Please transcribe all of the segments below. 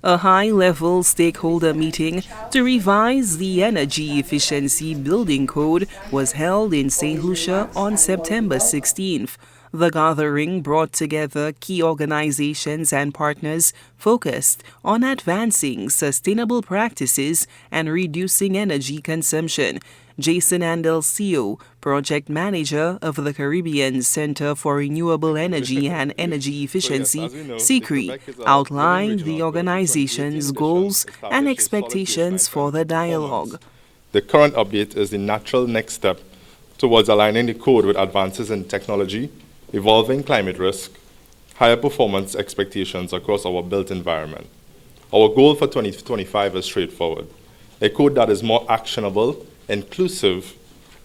A high-level stakeholder meeting to revise the Energy Efficiency Building Code was held in St. Lucia on September 16th. The gathering brought together key organizations and partners focused on advancing sustainable practices and reducing energy consumption. Jason Andelcio, project manager of the Caribbean Center for Renewable Energy and Energy Efficiency, CCRE, outlined the organization's goals and expectations for the dialogue. The current update is the natural next step towards aligning the code with advances in technology, evolving climate risk, higher performance expectations across our built environment. Our goal for 2025 is straightforward: a code that is more actionable, inclusive,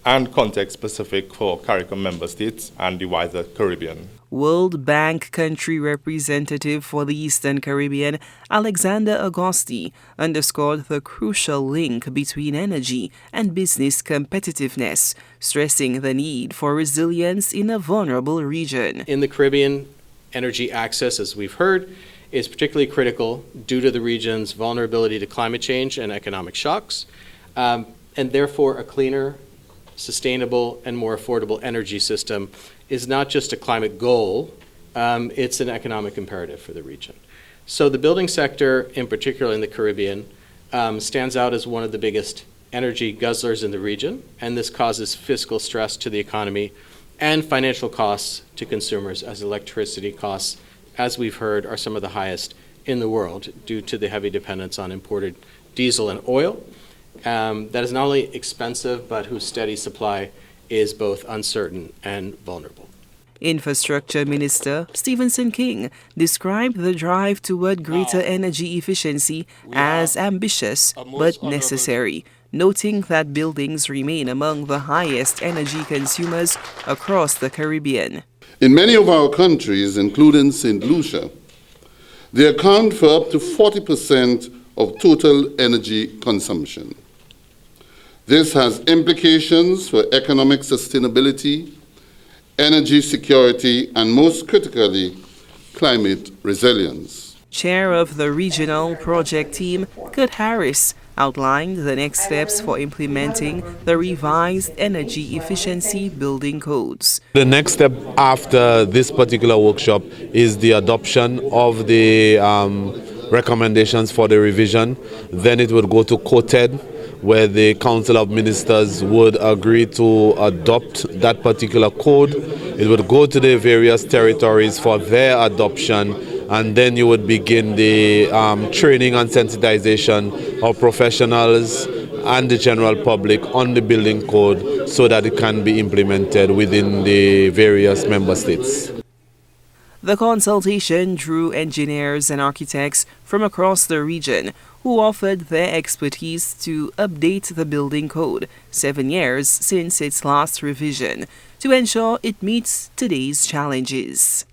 and context-specific for Caricom member states and the wider Caribbean. World Bank country representative for the Eastern Caribbean, Alexander Agosti, underscored the crucial link between energy and business competitiveness, stressing the need for resilience in a vulnerable region. In the Caribbean, energy access, as we've heard, is particularly critical due to the region's vulnerability to climate change and economic shocks. And therefore, a cleaner, sustainable, and more affordable energy system is not just a climate goal, it's an economic imperative for the region. So the building sector, in particular in the Caribbean, stands out as one of the biggest energy guzzlers in the region, and this causes fiscal stress to the economy and financial costs to consumers, as electricity costs, as we've heard, are some of the highest in the world due to the heavy dependence on imported diesel and oil. That is not only expensive, but whose steady supply is both uncertain and vulnerable. Infrastructure Minister Stephenson King described the drive toward greater energy efficiency as ambitious but necessary, noting that buildings remain among the highest energy consumers across the Caribbean. In many of our countries, including St. Lucia, they account for up to 40% of total energy consumption. This has implications for economic sustainability, energy security, and most critically, climate resilience. Chair of the regional project team, Kurt Harris, outlined the next steps for implementing the revised energy efficiency building codes. The next step after this particular workshop is the adoption of the recommendations for the revision. Then it would go to COTED, where the Council of Ministers would agree to adopt that particular code. It would go to the various territories for their adoption, and then you would begin the training and sensitization of professionals and the general public on the building code so that it can be implemented within the various member states. The consultation drew engineers and architects from across the region who offered their expertise to update the building code 7 years since its last revision to ensure it meets today's challenges.